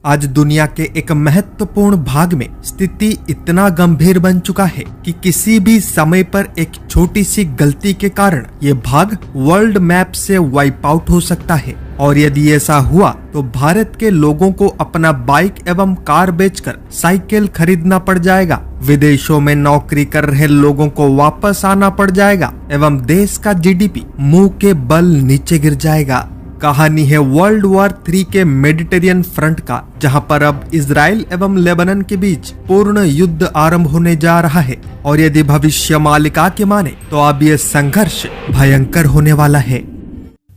आज दुनिया के एक महत्वपूर्ण भाग में स्थिति इतना गंभीर बन चुका है कि किसी भी समय पर एक छोटी सी गलती के कारण ये भाग वर्ल्ड मैप से वाइप आउट हो सकता है। और यदि ऐसा हुआ तो भारत के लोगों को अपना बाइक एवं कार बेचकर साइकिल खरीदना पड़ जाएगा, विदेशों में नौकरी कर रहे लोगों को वापस आना पड़ जाएगा एवं देश का जीडीपी मुंह के बल नीचे गिर जाएगा। कहानी है वर्ल्ड वॉर 3 के मेडिटेरियन फ्रंट का, जहां पर अब इजराइल एवं लेबनान के बीच पूर्ण युद्ध आरंभ होने जा रहा है। और यदि भविष्य मालिका की माने तो अब यह संघर्ष भयंकर होने वाला है।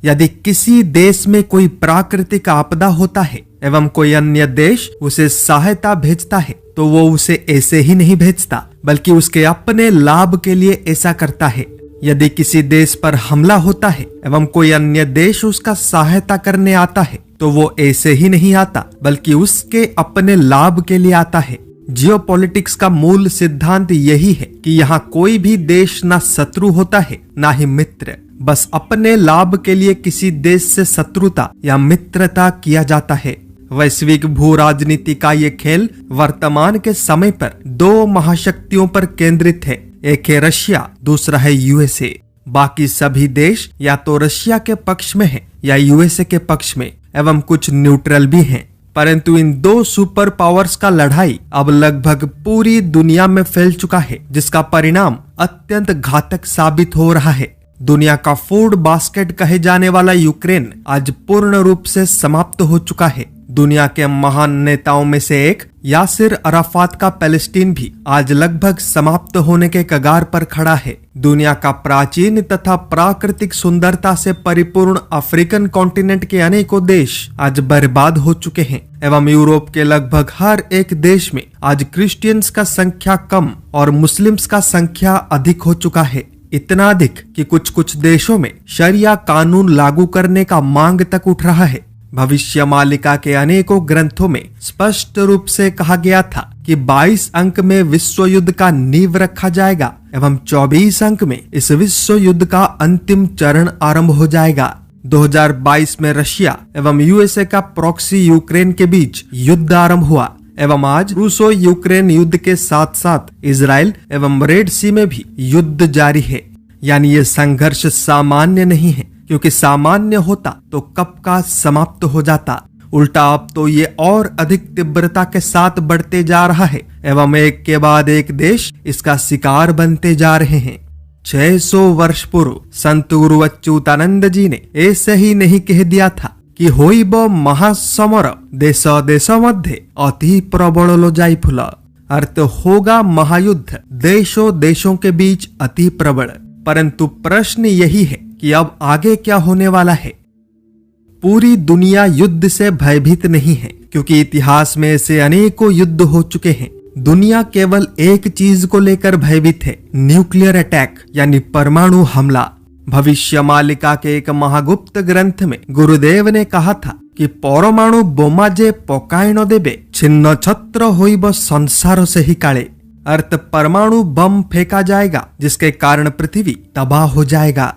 यदि किसी देश में कोई प्राकृतिक आपदा होता है एवं कोई अन्य देश उसे सहायता भेजता है तो वो उसे ऐसे ही नहीं भेजता, बल्कि उसके अपने लाभ के लिए ऐसा करता है। यदि किसी देश पर हमला होता है एवं कोई अन्य देश उसका सहायता करने आता है तो वो ऐसे ही नहीं आता, बल्कि उसके अपने लाभ के लिए आता है। जियोपॉलिटिक्स का मूल सिद्धांत यही है कि यहाँ कोई भी देश ना शत्रु होता है ना ही मित्र, बस अपने लाभ के लिए किसी देश से शत्रुता या मित्रता किया जाता है। वैश्विक भू राजनीति का ये खेल वर्तमान के समय पर 2 महाशक्तियों पर केंद्रित है। एक है रशिया, दूसरा है यूएसए। बाकी सभी देश या तो रशिया के पक्ष में है या यूएसए के पक्ष में, एवं कुछ न्यूट्रल भी हैं। परंतु इन 2 सुपर पावर्स का लड़ाई अब लगभग पूरी दुनिया में फैल चुका है, जिसका परिणाम अत्यंत घातक साबित हो रहा है। दुनिया का फूड बास्केट कहे जाने वाला यूक्रेन आज पूर्ण रूप से समाप्त हो चुका है। दुनिया के महान नेताओं में से एक यासिर अराफात का पैलेस्टीन भी आज लगभग समाप्त होने के कगार पर खड़ा है। दुनिया का प्राचीन तथा प्राकृतिक सुंदरता से परिपूर्ण अफ्रीकन कॉन्टिनेंट के अनेकों देश आज बर्बाद हो चुके हैं एवं यूरोप के लगभग हर एक देश में आज क्रिश्चियंस का संख्या कम और मुस्लिम्स का संख्या अधिक हो चुका है। इतना अधिक कि कुछ देशों में शरिया कानून लागू करने का मांग तक उठ रहा है। भविष्य मालिका के अनेकों ग्रंथों में स्पष्ट रूप से कहा गया था कि 22 अंक में विश्व युद्ध का नींव रखा जाएगा एवं 24 अंक में इस विश्व युद्ध का अंतिम चरण आरंभ हो जाएगा। 2022 में रशिया एवं यूएसए का प्रॉक्सी यूक्रेन के बीच युद्ध आरंभ हुआ एवं आज रूसो यूक्रेन युद्ध के साथ साथ इजराइल एवं रेड सी में भी युद्ध जारी है। यानी ये संघर्ष सामान्य नहीं है, क्योंकि सामान्य होता तो कब का समाप्त हो जाता। उल्टा अब तो ये और अधिक तीव्रता के साथ बढ़ते जा रहा है एवं एक के बाद एक देश इसका शिकार बनते जा रहे हैं। 600 वर्ष पूर्व संत गुरु अच्युतानंद जी ने ऐसे ही नहीं कह दिया था कि होइब महासमर देश देश मध्य अति प्रबल लो जाई फूल, अर्थ होगा महायुद्ध देशों देशों के बीच अति प्रबल। परंतु प्रश्न यही है कि अब आगे क्या होने वाला है। पूरी दुनिया युद्ध से भयभीत नहीं है, क्योंकि इतिहास में ऐसे अनेकों युद्ध हो चुके हैं। दुनिया केवल एक चीज को लेकर भयभीत है, न्यूक्लियर अटैक यानी परमाणु हमला। भविष्य मालिका के एक महागुप्त ग्रंथ में गुरुदेव ने कहा था कि परमाणु बोमा जे पकाइण देबे छिन्न छत्र होइब संसार से ही काले, अर्थ परमाणु बम फेंका जाएगा जिसके कारण पृथ्वी तबाह हो जाएगा।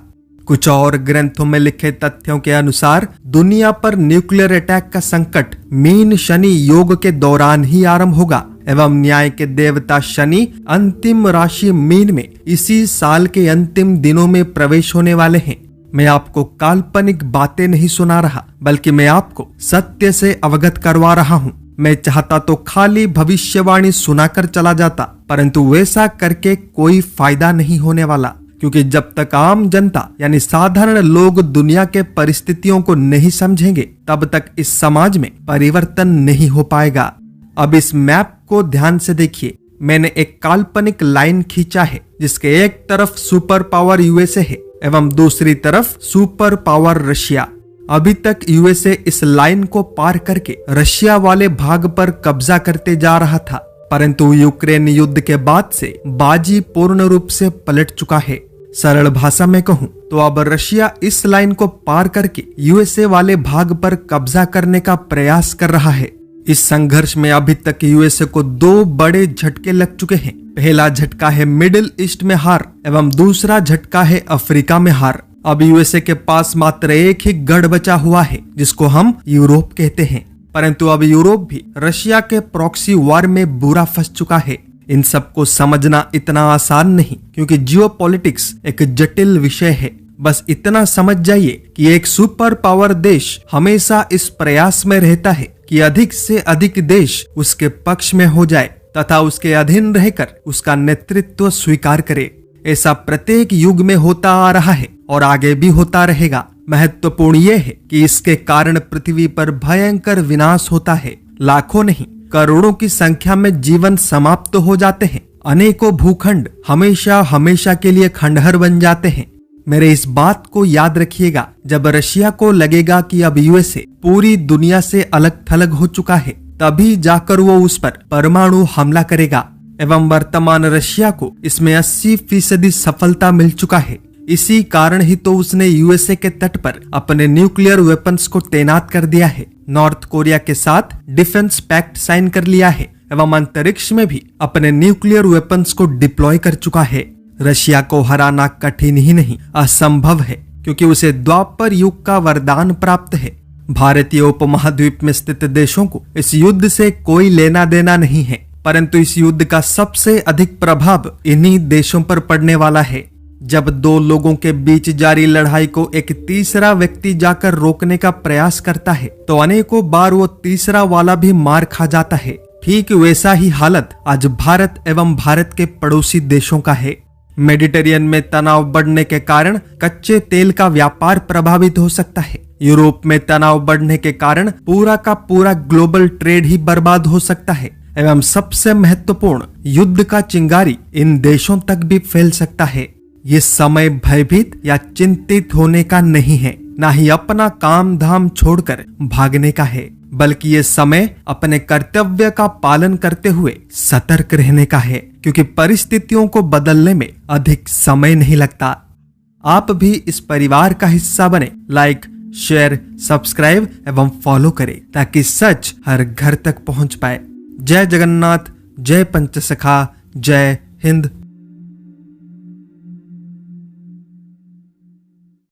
कुछ और ग्रंथों में लिखे तथ्यों के अनुसार दुनिया पर न्यूक्लियर अटैक का संकट मीन शनि योग के दौरान ही आरंभ होगा एवं न्याय के देवता शनि अंतिम राशि मीन में इसी साल के अंतिम दिनों में प्रवेश होने वाले हैं। मैं आपको काल्पनिक बातें नहीं सुना रहा, बल्कि मैं आपको सत्य से अवगत करवा रहा हूँ। मैं चाहता तो खाली भविष्यवाणी सुनाकर चला जाता, परंतु वैसा करके कोई फायदा नहीं होने वाला, क्योंकि जब तक आम जनता यानी साधारण लोग दुनिया के परिस्थितियों को नहीं समझेंगे तब तक इस समाज में परिवर्तन नहीं हो पाएगा। अब इस मैप को ध्यान से देखिए। मैंने एक काल्पनिक लाइन खींचा है जिसके एक तरफ सुपर पावर यूएसए है एवं दूसरी तरफ सुपर पावर रशिया। अभी तक यूएसए इस लाइन को पार करके रशिया वाले भाग पर कब्जा करते जा रहा था, परंतु यूक्रेन युद्ध के बाद से बाजी पूर्ण रूप से पलट चुका है। सरल भाषा में कहूं तो अब रशिया इस लाइन को पार करके यूएसए वाले भाग पर कब्जा करने का प्रयास कर रहा है। इस संघर्ष में अभी तक यूएसए को 2 बड़े झटके लग चुके हैं। पहला झटका है मिडिल ईस्ट में हार एवं दूसरा झटका है अफ्रीका में हार। अब यूएसए के पास मात्र एक ही गढ़ बचा हुआ है जिसको हम यूरोप कहते हैं। परंतु अब यूरोप भी रशिया के प्रॉक्सी वॉर में बुरा फंस चुका है। इन सबको समझना इतना आसान नहीं, क्योंकि जियोपॉलिटिक्स एक जटिल विषय है। बस इतना समझ जाइए कि एक सुपर पावर देश हमेशा इस प्रयास में रहता है कि अधिक से अधिक देश उसके पक्ष में हो जाए तथा उसके अधीन रहकर उसका नेतृत्व स्वीकार करे। ऐसा प्रत्येक युग में होता आ रहा है और आगे भी होता रहेगा। महत्वपूर्ण यह है कि इसके कारण पृथ्वी पर भयंकर विनाश होता है। लाखों नहीं, करोड़ों की संख्या में जीवन समाप्त हो जाते हैं। अनेकों भूखंड हमेशा हमेशा के लिए खंडहर बन जाते हैं। मेरे इस बात को याद रखिएगा, जब रशिया को लगेगा कि अब यूएसए पूरी दुनिया से अलग थलग हो चुका है, तभी जाकर वो उस पर परमाणु हमला करेगा। एवं वर्तमान रशिया को इसमें 80% सफलता मिल चुका है। इसी कारण ही तो उसने यूएसए के तट पर अपने न्यूक्लियर वेपन्स को तैनात कर दिया है, नॉर्थ कोरिया के साथ डिफेंस पैक्ट साइन कर लिया है एवं अंतरिक्ष में भी अपने न्यूक्लियर वेपन्स को डिप्लॉय कर चुका है। रशिया को हराना कठिन ही नहीं, असंभव है, क्योंकि उसे द्वापर युग का वरदान प्राप्त है। भारतीय उपमहाद्वीप में स्थित देशों को इस युद्ध से कोई लेना देना नहीं है, परंतु इस युद्ध का सबसे अधिक प्रभाव इन्हीं देशों पर पड़ने वाला है। जब दो लोगों के बीच जारी लड़ाई को एक तीसरा व्यक्ति जाकर रोकने का प्रयास करता है, तो अनेकों बार वो तीसरा वाला भी मार खा जाता है। ठीक वैसा ही हालत आज भारत एवं भारत के पड़ोसी देशों का है। मेडिटेरियन में तनाव बढ़ने के कारण कच्चे तेल का व्यापार प्रभावित हो सकता है। यूरोप में तनाव बढ़ने के कारण पूरा का पूरा ग्लोबल ट्रेड ही बर्बाद हो सकता है। एवं सबसे महत्वपूर्ण, युद्ध का चिंगारी इन देशों तक भी फैल सकता है। ये समय भयभीत या चिंतित होने का नहीं है, ना ही अपना काम धाम छोड़कर भागने का है, बल्कि ये समय अपने कर्तव्य का पालन करते हुए सतर्क रहने का है, क्योंकि परिस्थितियों को बदलने में अधिक समय नहीं लगता। आप भी इस परिवार का हिस्सा बने। लाइक, शेयर, सब्सक्राइब एवं फॉलो करें, ताकि सच हर घर तक पहुंच पाए। जय जगन्नाथ, जय पंचसखा, जय हिंद।